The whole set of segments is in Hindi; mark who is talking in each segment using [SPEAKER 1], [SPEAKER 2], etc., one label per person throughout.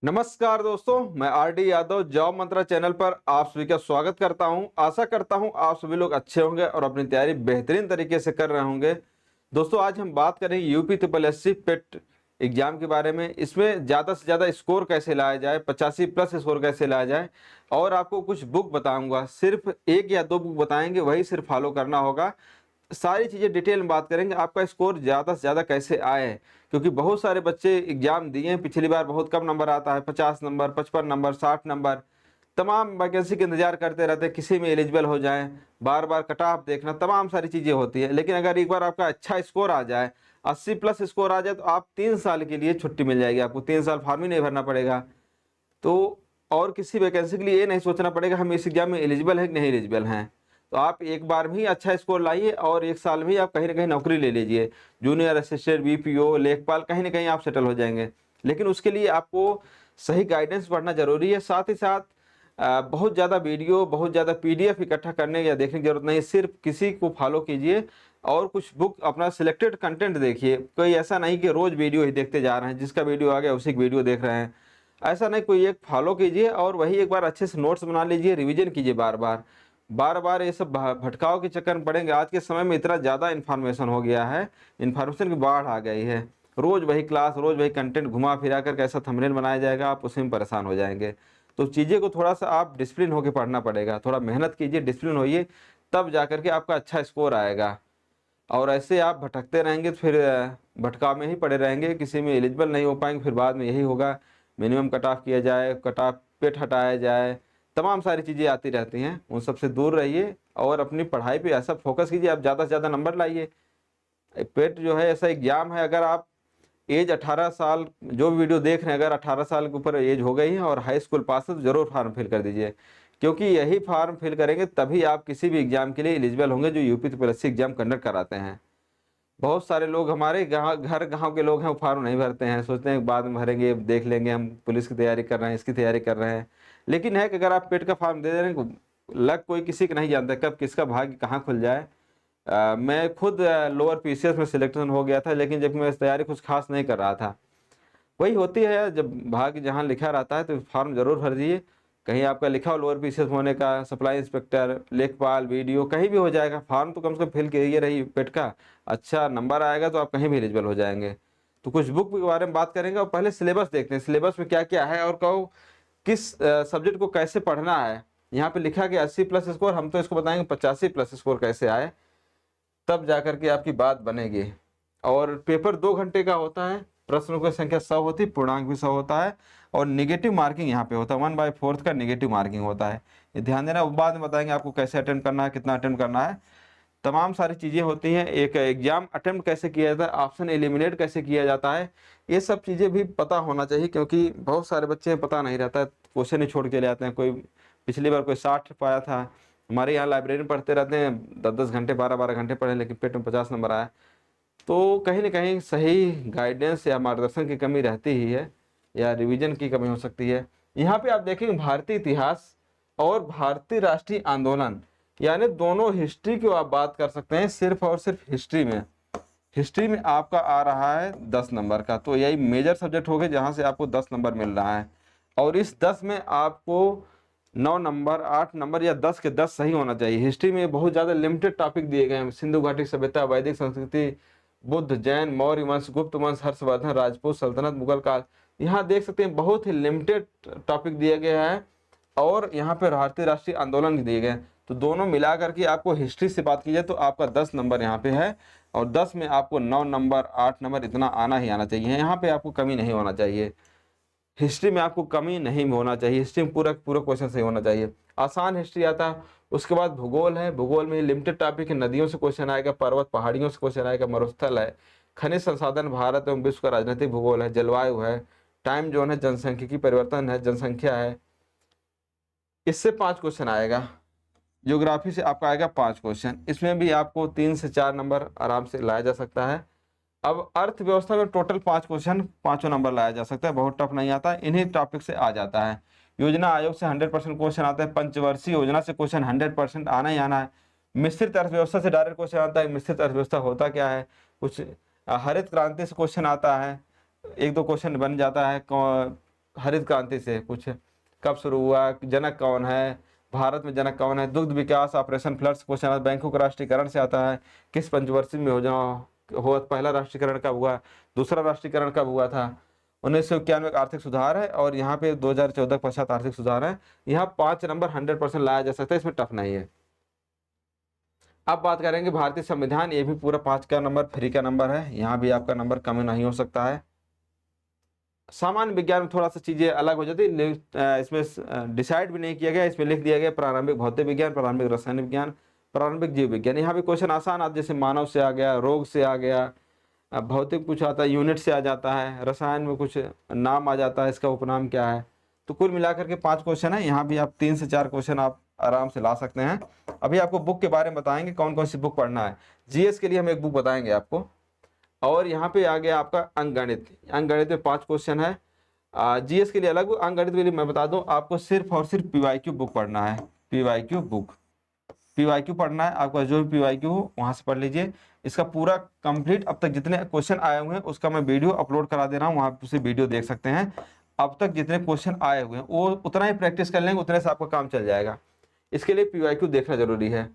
[SPEAKER 1] नमस्कार दोस्तों, मैं आरडी यादव जॉब मंत्रा चैनल पर आप सभी का स्वागत करता हूं। आशा करता हूं आप सभी लोग अच्छे होंगे और अपनी तैयारी बेहतरीन तरीके से कर रहे होंगे। दोस्तों, आज हम बात करेंगे यूपी ट्रिपल एससी पेट एग्जाम के बारे में। इसमें ज़्यादा से ज़्यादा स्कोर कैसे लाया जाए, 85 प्लस स्कोर कैसे लाया जाए, और आपको कुछ बुक बताऊंगा। सिर्फ एक या दो बुक बताएंगे, वही सिर्फ फॉलो करना होगा। सारी चीज़ें डिटेल में बात करेंगे, आपका स्कोर ज़्यादा से ज़्यादा कैसे आए, क्योंकि बहुत सारे बच्चे एग्जाम दिए हैं। पिछली बार बहुत कम नंबर आता है, 50 नंबर, 55 नंबर, 60 नंबर। तमाम वैकेंसी का इंतजार करते रहते हैं, किसी में एलिजिबल हो जाएं, बार बार कट ऑफ देखना, तमाम सारी चीज़ें होती है। लेकिन अगर एक बार आपका अच्छा स्कोर आ जाए, 80 प्लस स्कोर आ जाए, तो आप 3 साल के लिए छुट्टी मिल जाएगी। आपको 3 साल फॉर्म ही नहीं भरना पड़ेगा। तो और किसी वैकेंसी के लिए ये नहीं सोचना पड़ेगा हम इस एग्जाम में एलिजिबल हैं कि नहीं एलिजिबल हैं। तो आप एक बार में ही अच्छा स्कोर लाइए और 1 साल में ही आप कहीं ना कहीं नौकरी ले लीजिए। जूनियर असिस्टेंट, बीपीओ, लेखपाल, कहीं ना कहीं आप सेटल हो जाएंगे। लेकिन उसके लिए आपको सही गाइडेंस पढ़ना जरूरी है। साथ ही साथ बहुत ज़्यादा वीडियो, बहुत ज़्यादा पीडीएफ इकट्ठा करने या देखने की जरूरत नहीं है। सिर्फ किसी को फॉलो कीजिए और कुछ बुक अपना सिलेक्टेड कंटेंट देखिए। कोई ऐसा नहीं कि रोज़ वीडियो ही देखते जा रहे हैं, जिसका वीडियो आ गया उसी की वीडियो देख रहे हैं। ऐसा नहीं, कोई एक फॉलो कीजिए और वही एक बार अच्छे से नोट्स बना लीजिए, रिवीजन कीजिए बार बार। बार बार ये सब भटकाव के चक्कर में पड़ेंगे। आज के समय में इतना ज़्यादा इन्फॉर्मेशन हो गया है, इन्फॉर्मेशन की बाढ़ आ गई है। रोज़ वही क्लास, रोज़ वही कंटेंट घुमा फिरा कर कैसा थंबनेल बनाया जाएगा, आप उसी में परेशान हो जाएंगे। तो चीज़ें को थोड़ा सा आप डिसिप्लिन होकर पढ़ना पड़ेगा। थोड़ा मेहनत कीजिए, डिसिप्लिन होइए, तब जा कर के आपका अच्छा स्कोर आएगा। और ऐसे आप भटकते रहेंगे तो फिर भटकाव में ही पड़े रहेंगे, किसी में एलिजिबल नहीं हो पाएंगे। फिर बाद में यही होगा, मिनिमम कट ऑफ किया जाए, कट ऑफ पेट हटाया जाए, तमाम सारी चीज़ें आती रहती हैं। उन सब से दूर रहिए और अपनी पढ़ाई पे ऐसा फोकस कीजिए, आप ज़्यादा से ज़्यादा नंबर लाइए। पेट जो है ऐसा एग्जाम है, अगर आप एज 18 साल, जो भी वीडियो देख रहे हैं, अगर 18 साल के ऊपर एज हो गई है और हाई स्कूल पास है, तो ज़रूर फार्म फिल कर दीजिए। क्योंकि यही फार्म फिल करेंगे तभी आप किसी भी एग्जाम के लिए एलिजिबल होंगे जो यूपी ट्रिपल एग्जाम कंडक्ट कराते हैं। बहुत सारे लोग हमारे गाँव के लोग हैं, वो फार्म नहीं भरते हैं, सोचते हैं बाद में भरेंगे, देख लेंगे, हम पुलिस की तैयारी कर रहे हैं, इसकी तैयारी कर रहे हैं। लेकिन है कि अगर आप पेट का फार्म दे रहे हैं, लक कोई किसी का नहीं जानता कब किसका भाग्य कहाँ खुल जाए। मैं खुद लोअर पीसीएस में सिलेक्शन हो गया था, लेकिन जब मैं तैयारी कुछ खास नहीं कर रहा था। वही होती है, जब भाग्य जहाँ लिखा रहता है तो फॉर्म जरूर भर दीजिए। कहीं आपका लिखा हो लोअर पीसीएस होने का, सप्लाई इंस्पेक्टर, लेखपाल, वीडियो, कहीं भी हो जाएगा। फॉर्म तो कम से कम फिल कीजिए रही पेट का। अच्छा नंबर आएगा तो आप कहीं भी एलिजिबल हो जाएंगे। तो कुछ बुक के बारे में बात करेंगे और पहले सिलेबस देखते हैं, सिलेबस में क्या क्या है और कहो किस सब्जेक्ट को कैसे पढ़ना है। यहाँ पे लिखा गया 80 प्लस स्कोर, हम तो इसको बताएंगे 85 प्लस स्कोर कैसे आए, तब जाकर के आपकी बात बनेगी। और पेपर 2 घंटे का होता है, प्रश्नों की संख्या 100 होती है, पूर्णांक भी 100 होता है, और निगेटिव मार्किंग यहाँ पे होता है, 1/4 का निगेटिव मार्किंग होता है। ये ध्यान देना, बाद में बताएंगे आपको कैसे अटेम्प्ट करना है, कितना अटेम्प्ट करना है। तमाम सारी चीज़ें होती हैं। एक एग्जाम अटेम्प्ट कैसे किया जाता है, ऑप्शन एलिमिनेट कैसे किया जाता है, ये सब चीज़ें भी पता होना चाहिए। क्योंकि बहुत सारे बच्चे पता नहीं रहता है, क्वेश्चन ही छोड़ के ले आते हैं। कोई पिछली बार कोई 60 पाया था, हमारे यहाँ लाइब्रेरी में पढ़ते रहते हैं, 10-10 घंटे, 12-12 घंटे पढ़े, लेकिन पेट में 50 नंबर आया। तो कहीं ना कहीं सही गाइडेंस या मार्गदर्शन की कमी रहती ही है, या रिवीजन की कमी हो सकती है। यहाँ पे आप देखेंगे भारतीय इतिहास और भारतीय राष्ट्रीय आंदोलन, यानी दोनों हिस्ट्री की आप बात कर सकते हैं। सिर्फ और सिर्फ हिस्ट्री में, हिस्ट्री में आपका आ रहा है 10 नंबर का। तो यही मेजर सब्जेक्ट हो गए जहाँ से आपको 10 नंबर मिल रहा है। और इस 10 में आपको 9 नंबर, 8 नंबर या 10 के 10 सही होना चाहिए। हिस्ट्री में बहुत ज़्यादा लिमिटेड टॉपिक दिए गए हैं, सिंधु घाटी सभ्यता, वैदिक संस्कृति, बुद्ध, जैन, मौर्य वंश, गुप्त वंश, हर्षवर्धन, राजपूत सल्तनत, मुगल काल। यहाँ देख सकते हैं बहुत ही लिमिटेड टॉपिक दिया गया है। और यहाँ पे भारतीय राष्ट्रीय आंदोलन दिए गए। तो दोनों मिला करके आपको हिस्ट्री से बात की जाए तो आपका 10 नंबर यहाँ पे है, और 10 में आपको 9 नंबर, 8 नंबर इतना आना ही आना चाहिए। यहाँ पे आपको कमी नहीं होना चाहिए, हिस्ट्री में आपको कमी नहीं होना चाहिए। हिस्ट्री में पूरा पूरा क्वेश्चन सही होना चाहिए। आसान हिस्ट्री आता है। उसके बाद भूगोल है, भूगोल में लिमिटेड टॉपिक है, नदियों से क्वेश्चन आएगा, पर्वत पहाड़ियों से क्वेश्चन आएगा, मरुस्थल है, खनिज संसाधन, भारत एवं विश्व का राजनीतिक भूगोल है, जलवायु है, टाइम जोन है, जनसांख्यिकी परिवर्तन है, जनसंख्या है, इससे 5 क्वेश्चन आएगा। ज्योग्राफी से आपका आएगा 5 क्वेश्चन, इसमें भी आपको 3 से 4 नंबर आराम से लाया जा सकता है। अब अर्थव्यवस्था में टोटल 5 क्वेश्चन, 5 नंबर लाया जा सकता है, बहुत टफ नहीं आता, इन्हीं टॉपिक से आ जाता है। योजना आयोग से 100% क्वेश्चन आता है, पंचवर्षीय योजना से क्वेश्चन 100% आना ही आना है। मिश्रित अर्थव्यवस्था से डायरेक्ट क्वेश्चन आता है, मिश्रित अर्थव्यवस्था होता क्या है। कुछ हरित क्रांति से क्वेश्चन आता है, 1-2 क्वेश्चन बन जाता है। हरित क्रांति से कुछ कब शुरू हुआ, जनक कौन है, भारत में जनक कौन है, दुग्ध विकास, ऑपरेशन फ्लड्स क्वेश्चन आता है, बैंकों का राष्ट्रीयकरण से आता है, किस पंचवर्षीय में योजना हुआ, पहला राष्ट्रीयकरण कब हुआ, दूसरा राष्ट्रीयकरण कब हुआ था, 1991 का आर्थिक सुधार है, और यहाँ पे 2014 के पश्चात आर्थिक सुधार है। यहाँ 5 नंबर 100% लाया जा सकता है, इसमें टफ नहीं है। अब बात करेंगे भारतीय संविधान, ये भी पूरा 5 का नंबर फ्री का नंबर है, यहाँ भी आपका नंबर कम नहीं हो सकता है। सामान्य विज्ञान में थोड़ा सा चीजें अलग हो जाती है, इसमें डिसाइड भी नहीं किया गया, इसमें लिख दिया गया प्रारंभिक भौतिक विज्ञान, प्रारंभिक रसायन विज्ञान, प्रारंभिक जीव विज्ञान। यहाँ भी क्वेश्चन आसान आता, जैसे मानव से आ गया, रोग से आ गया, भौतिक कुछ आता है, यूनिट से आ जाता है, रसायन में कुछ नाम आ जाता है, इसका उपनाम क्या है। तो कुल मिलाकर के 5 क्वेश्चन है, यहाँ भी आप 3 से 4 क्वेश्चन आप आराम से ला सकते हैं। अभी आपको बुक के बारे में बताएंगे, कौन कौन सी बुक पढ़ना है। जीएस के लिए हम एक बुक बताएंगे आपको, और यहाँ पे आ गया आपका अंकगणित। अंकगणित में 5 क्वेश्चन है। जीएस के लिए अलग, अंकगणित के लिए मैं बता दूं, आपको सिर्फ और सिर्फ पीवाईक्यू बुक पढ़ना है, पीवाईक्यू बुक, पीवाईक्यू पढ़ना है आपका, जो भी पीवाईक्यू हो वहां से पढ़ लीजिए। इसका पूरा कंप्लीट अब तक जितने क्वेश्चन आए हुए हैं उसका मैं वीडियो अपलोड करा दे रहा हूँ, वहां से वीडियो देख सकते हैं। अब तक जितने क्वेश्चन आए हुए हैं वो उतना ही प्रैक्टिस कर लेंगे, उतने से आपका काम चल जाएगा। इसके लिए पीवाईक्यू देखना जरूरी है।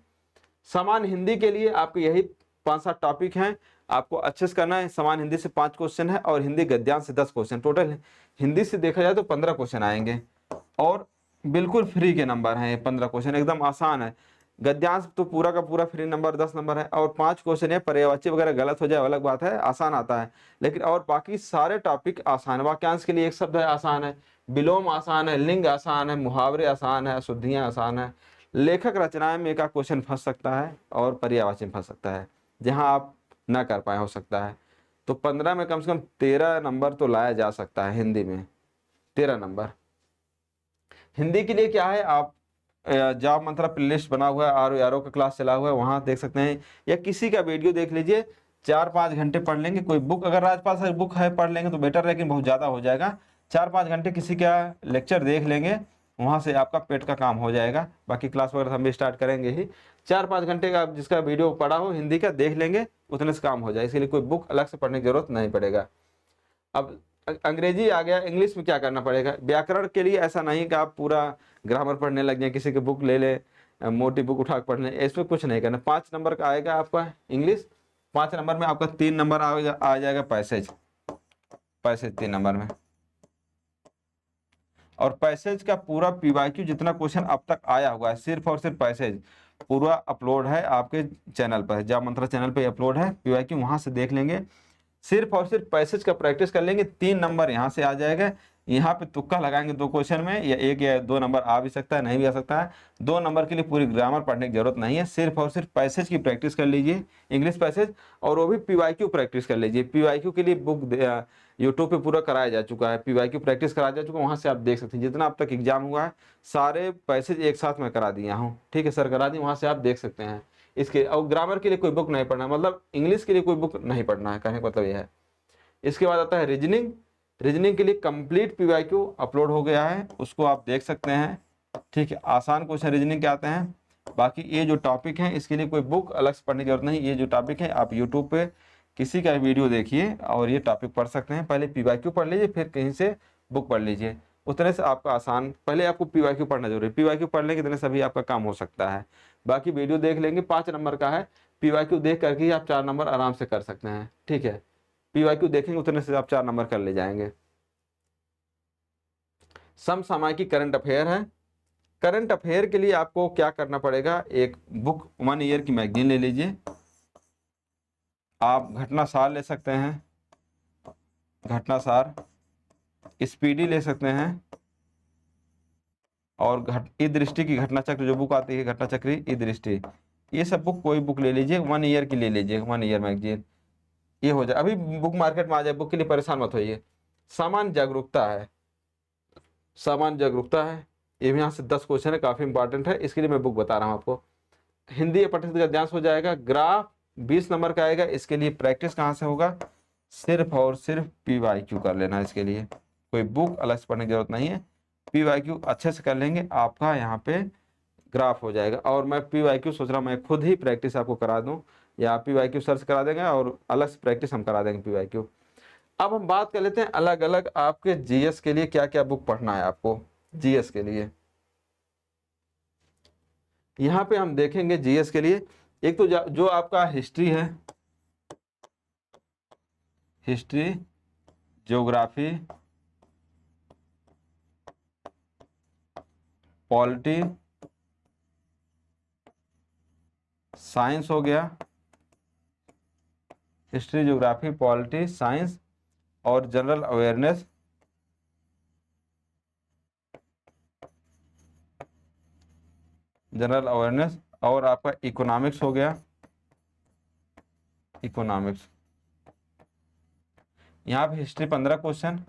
[SPEAKER 1] सामान्य हिंदी के लिए आपके यही 5-7 टॉपिक हैं, आपको अच्छे से करना है। सामान्य हिंदी से 5 क्वेश्चन है, और हिंदी गद्यांश से 10 क्वेश्चन। टोटल हिंदी से देखा जाए तो 15 क्वेश्चन आएंगे, और बिल्कुल फ्री के नंबर हैं। 15 क्वेश्चन एकदम आसान है। गद्यांश तो पूरा का पूरा फ्री नंबर 10 नंबर है, और 5 क्वेश्चन है। पर्यायवाची वगैरह गलत हो जाए अलग बात है, आसान आता है, लेकिन और बाकी सारे टॉपिक आसान है। वाक्यांश के लिए एक शब्द है, आसान है। विलोम आसान है, लिंग आसान है, मुहावरे आसान है, अशुद्धियां आसान है। लेखक रचनाएं में एक क्वेश्चन फंस सकता है, और पर्यायवाची में फंस सकता है, जहां आप ना कर पाए हो सकता है। तो 15 में कम से कम 13 नंबर तो लाया जा सकता है हिंदी में, 13 नंबर। हिंदी के लिए क्या है, आप जॉब मंत्रा प्लेलिस्ट बना हुआ है, आर का क्लास चला हुआ है, वहां देख सकते हैं, या किसी का वीडियो देख लीजिए। 4-5 घंटे पढ़ लेंगे। कोई बुक अगर राजपाल सर बुक है पढ़ लेंगे तो बेटर है, लेकिन बहुत ज़्यादा हो जाएगा। 4-5 घंटे किसी का लेक्चर देख लेंगे, वहां से आपका पेट का काम हो जाएगा। बाकी क्लास वगैरह हम भी स्टार्ट करेंगे ही। 4-5 घंटे का जिसका वीडियो पढ़ा हो हिंदी का देख लेंगे, उतने से काम हो जाए। इसके लिए कोई बुक अलग से पढ़ने की जरूरत नहीं पड़ेगा। अब अंग्रेजी आ गया, इंग्लिश में क्या करना पड़ेगा। व्याकरण के लिए ऐसा नहीं कि आप पूरा ग्रामर पढ़ने लग जाए, किसी की बुक ले ले, मोटी बुक उठा कर पढ़ने, इसमें कुछ नहीं करना। 5 नंबर का आएगा आपका इंग्लिश। 5 नंबर में आपका 3 नंबर आ जाएगा पैसेज, पैसेज 3 नंबर में। और पैसेज का पूरा पीवाईक्यू जितना क्वेश्चन अब तक आया हुआ है, सिर्फ और सिर्फ पैसेज पूरा अपलोड है आपके चैनल पर, जॉब मंत्रा चैनल पे अपलोड है पीवाईक्यू, वहां से देख लेंगे। सिर्फ और सिर्फ पैसेज का प्रैक्टिस कर लेंगे, 3 नंबर यहाँ से आ जाएगा। यहाँ पे तुक्का लगाएंगे 2 क्वेश्चन में, या 1 या 2 नंबर आ भी सकता है, नहीं भी आ सकता है। 2 नंबर के लिए पूरी ग्रामर पढ़ने की जरूरत नहीं है, सिर्फ और सिर्फ पैसेज की प्रैक्टिस कर लीजिए, इंग्लिश पैसेज, और वो भी पीवाईक्यू प्रैक्टिस कर लीजिए। पीवाईक्यू के लिए बुक यूट्यूब पे पूरा कराया जा चुका है, पीवाईक्यू प्रैक्टिस कराया जा चुका है, वहाँ से आप देख सकते हैं। जितना अब तक एग्जाम हुआ है सारे पैसेज एक साथ मैं करा दिया हूँ, ठीक है सर, करा दी, वहाँ से आप देख सकते हैं। इसके और ग्रामर के लिए कोई बुक नहीं पढ़ना, मतलब इंग्लिश के लिए कोई बुक नहीं पढ़ना है, कहने का मतलब यह है। इसके बाद आता है रीजनिंग। रीजनिंग के लिए कंप्लीट पीवाईक्यू अपलोड हो गया है, उसको आप देख सकते हैं, ठीक है। आसान क्वेश्चन रीजनिंग के आते हैं। बाकी ये जो टॉपिक है इसके लिए कोई बुक अलग से पढ़ने की जरूरत नहीं। ये जो टॉपिक है आप यूट्यूब पे किसी का वीडियो देखिए और ये टॉपिक पढ़ सकते हैं। पहले पीवाईक्यू पढ़ लीजिए, फिर कहीं से बुक पढ़ लीजिए, उतने से आपका आसान। पहले आपको पीवाईक्यू पढ़ना जरूरी है, पीवाईक्यू पढ़ लेंगे इतने सभी आपका काम हो सकता है। बाकी वीडियो देख लेंगे, 5 नंबर का है, पीवाईक्यू देख करके ही आप 4 नंबर आराम से कर सकते हैं, ठीक है। पीवाईक्यू देखेंगे उतने से आप 4 नंबर कर ले जाएंगे। समसामयिकी करंट अफेयर है। करंट अफेयर के लिए आपको क्या करना पड़ेगा, एक बुक 1 ईयर की मैगजीन ले लीजिए। आप घटनासार ले सकते हैं, घटनासार, स्पीडी ले सकते हैं, और ई दृष्टि की घटना चक्र जो बुक आती है, घटना चक्री ई दृष्टि, ये सब बुक कोई बुक ले लीजिए, 1 ईयर की ले लीजिए, 1 ईयर मैगजीन, ये हो जाए। अभी बुक मार्केट में आ जाए, बुक के लिए परेशान मत होइए। सामान्य जागरूकता है, सामान्य जागरूकता है, ये भी यहाँ से 10 क्वेश्चन है, काफी इंपॉर्टेंट है, इसके लिए मैं बुक बता रहा हूँ आपको। हिंदी या पठित गद्यांश हो जाएगा। ग्राफ 20 नंबर का आएगा, इसके लिए प्रैक्टिस कहाँ से होगा, सिर्फ और सिर्फ पीवाईक्यू कर लेना। इसके लिए कोई बुक अलग से पढ़ने की जरूरत नहीं है, पीवाईक्यू अच्छे से कर लेंगे, आपका यहाँ पे ग्राफ हो जाएगा। और मैं पीवाईक्यू सोच रहा हूँ मैं खुद ही प्रैक्टिस आपको करा दूँ, या पीवाईक्यू सर्च करा देंगे और अलग से प्रैक्टिस हम करा देंगे पीवाईक्यू। अब हम बात कर लेते हैं अलग अलग आपके जीएस के लिए क्या क्या बुक पढ़ना है आपको जीएस के लिए। यहाँ पे हम देखेंगे जीएस के लिए एक तो जो आपका हिस्ट्री है, हिस्ट्री, ज्योग्राफी, पॉलिटी, साइंस हो गया, हिस्ट्री, ज्योग्राफी, पॉलिटी, साइंस और जनरल अवेयरनेस, जनरल अवेयरनेस और आपका इकोनॉमिक्स हो गया, इकोनॉमिक्स। यहाँ पे हिस्ट्री 15 क्वेश्चन,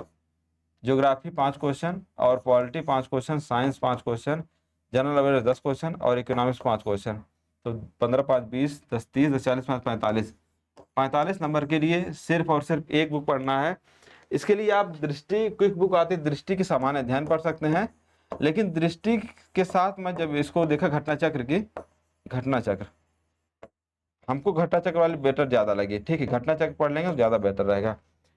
[SPEAKER 1] ज्योग्राफी 5 क्वेश्चन और polity 5 question, science 5 question, general awareness 10 question और इकोनॉमिक्स 5 क्वेश्चन। तो 15 5 20 10 30 10 40 5 45, 45 नंबर के लिए सिर्फ और सिर्फ एक बुक पढ़ना है। इसके लिए आप दृष्टि क्विक बुक आती है, दृष्टि के सामान्य अध्ययन पढ़ सकते हैं, लेकिन दृष्टि के साथ मैं जब इसको देखा घटना चक्र की, घटना चक्र हमको घटना चक्र वाली बेटर ज़्यादा लगी। ठीक है, घटना चक्र पढ़ लेंगे तो ज़्यादा बेटर रहेगा।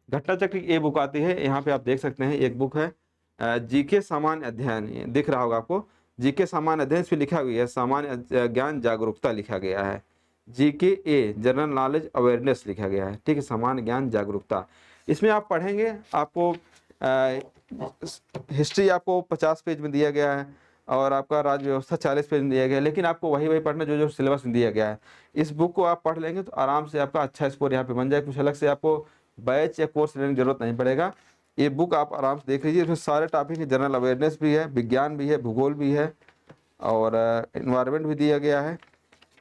[SPEAKER 1] घटना चक्र की ये बुक आती है, यहाँ पे आप देख सकते हैं एक बुक है जीके सामान्य अध्ययन, ये दिख रहा होगा आपको, जीके सामान्य अध्ययन, इसमें लिखा गया है सामान्य ज्ञान जागरूकता लिखा गया है, GK a general knowledge awareness लिखा गया है। ठीक है, सामान्य ज्ञान जागरूकता। इसमें आप पढ़ेंगे, आपको हिस्ट्री आपको 50 पेज में दिया गया है और आपका राज्य व्यवस्था 40 पेज में दिया गया है, लेकिन आपको वही पढ़ना जो सिलेबस में दिया गया है। इस बुक को आप पढ़ लेंगे तो आराम से आपका अच्छा स्कोर यहाँ पे बन जाए, कुछ अलग से आपको बैच या कोर्स लेने की जरूरत नहीं पड़ेगा। ये बुक आप आराम से देख लीजिए, इसमें सारे टॉपिक है, जनरल अवेयरनेस भी है, विज्ञान भी है, भूगोल भी है और इन्वायरमेंट भी दिया गया है,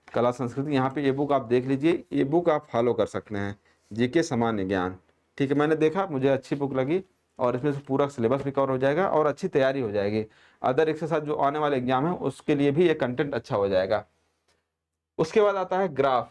[SPEAKER 1] कला संस्कृति। यहाँ पे ये बुक आप देख लीजिए, ये बुक आप फॉलो कर सकते हैं, जीके सामान्य ज्ञान। ठीक है, मैंने देखा, मुझे अच्छी बुक लगी और इसमें से पूरा सिलेबस भी कवर हो जाएगा और अच्छी तैयारी हो जाएगी। अदर एक के साथ जो आने वाले एग्जाम है उसके लिए भी ये कंटेंट अच्छा हो जाएगा। उसके बाद आता है ग्राफ।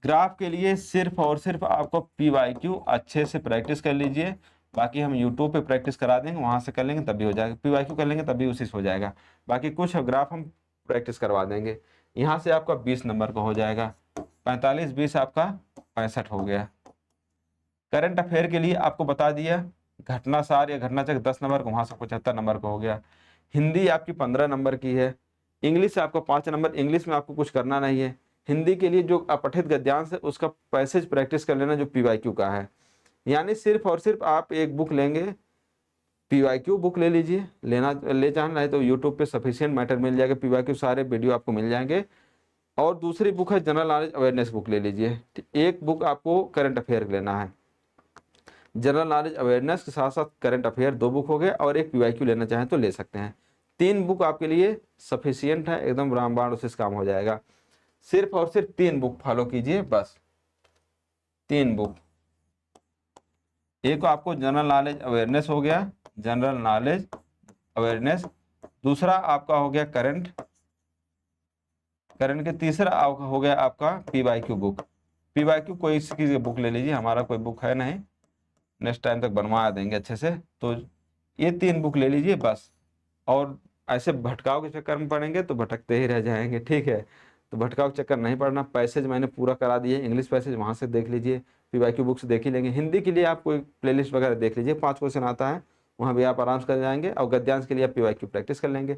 [SPEAKER 1] ग्राफ के लिए सिर्फ और सिर्फ आपको PYQ अच्छे से प्रैक्टिस कर लीजिए, बाकी हम यूट्यूब पे प्रैक्टिस करा देंगे, वहाँ से कर लेंगे तभी हो जाएगा, PYQ कर लेंगे तभी उसी से हो जाएगा, बाकी कुछ ग्राफ हम प्रैक्टिस करवा देंगे। यहाँ से आपका 20 नंबर का हो जाएगा, 45 20 आपका 65 हो गया। करंट अफेयर के लिए आपको बता दिया, घटना सार या घटना चक्र 10 नंबर का, वहाँ से 75 नंबर का हो गया। हिंदी आपकी 15 नंबर की है, इंग्लिश आपका 5 नंबर, इंग्लिश में आपको कुछ करना नहीं है। हिंदी के लिए जो अपठित गद्यांश है उसका पैसेज प्रैक्टिस कर लेना जो PYQ का है, यानी सिर्फ और सिर्फ आप एक बुक लेंगे, PYQ बुक ले लीजिए, ले चाहना है तो यूट्यूब पे सफिशिएंट मैटर मिल जाएगा, PYQ सारे वीडियो आपको मिल जाएंगे। और दूसरी बुक है जनरल नॉलेज अवेयरनेस बुक ले लीजिए। एक बुक आपको करंट अफेयर लेना है, जनरल नॉलेज अवेयरनेस के साथ साथ करंट अफेयर 2 बुक हो गए और एक PYQ लेना चाहें तो ले सकते हैं। 3 बुक आपके लिए सफिशियंट है, एकदम रामबाण उसी से काम हो जाएगा। सिर्फ और सिर्फ 3 बुक फॉलो कीजिए बस, 3 बुक। एक आपको जनरल नॉलेज अवेयरनेस हो गया, जनरल नॉलेज अवेयरनेस। दूसरा आपका हो गया करंट, करंट के तीसरा हो गया आपका PYQ बुक। PYQ कोई किसी बुक ले लीजिए, हमारा कोई बुक है नहीं, नेक्स्ट टाइम तक बनवा देंगे अच्छे से। तो ये 3 बुक ले लीजिए बस, और ऐसे भटकाव के चक्कर में पढ़ेंगे तो भटकते ही रह जाएंगे। ठीक है, तो भटकाव के चक्कर नहीं पड़ना। पैसेज मैंने पूरा करा दिए, इंग्लिश पैसेज वहाँ से देख लीजिए, PYQ बुक से देख ही लेंगे। हिंदी के लिए आप कोई प्लेलिस्ट वगैरह देख लीजिए, 5 क्वेश्चन आता है, वहाँ भी आप आराम से कर जाएंगे। और गद्यांश के लिए आप PYQ प्रैक्टिस कर लेंगे।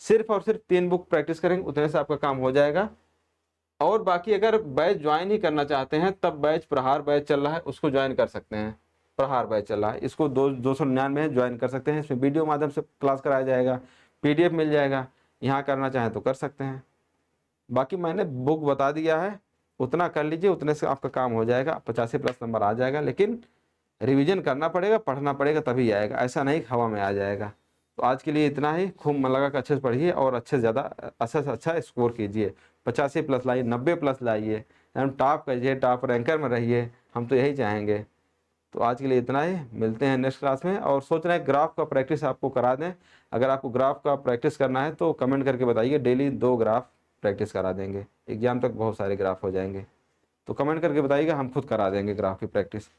[SPEAKER 1] सिर्फ और सिर्फ 3 बुक प्रैक्टिस करेंगे, उतने से आपका काम हो जाएगा। और बाकी अगर बैच ज्वाइन ही करना चाहते हैं तब बैच प्रहार बैच चल रहा है, उसको ज्वाइन कर सकते हैं। प्रहार बैच चल रहा है, इसको 299 है, ज्वाइन कर सकते हैं। इसमें वीडियो माध्यम से क्लास कराया जाएगा, PDF मिल जाएगा, यहाँ करना चाहें तो कर सकते हैं। बाकी मैंने बुक बता दिया है, उतना कर लीजिए, उतने से आपका काम हो जाएगा, 85+ नंबर आ जाएगा। लेकिन रिवीजन करना पड़ेगा, पढ़ना पड़ेगा, तभी आएगा, ऐसा नहीं हवा में आ जाएगा। तो आज के लिए इतना ही, खूब मन लगा कर अच्छे से पढ़िए और अच्छे से ज़्यादा अच्छा से अच्छा स्कोर कीजिए, 85+ लाइए, 90+ लाइए, हम टॉप करिए, टॉप रैंकर में रहिए, हम तो यही चाहेंगे। तो आज के लिए इतना ही, मिलते हैं नेक्स्ट क्लास में। और सोच रहे हैं ग्राफ का प्रैक्टिस आपको करा दें, अगर आपको ग्राफ का प्रैक्टिस करना है तो कमेंट करके बताइए, डेली 2 ग्राफ प्रैक्टिस करा देंगे, एग्जाम तक बहुत सारे ग्राफ हो जाएंगे। तो कमेंट करके बताइएगा, हम खुद करा देंगे ग्राफ की प्रैक्टिस।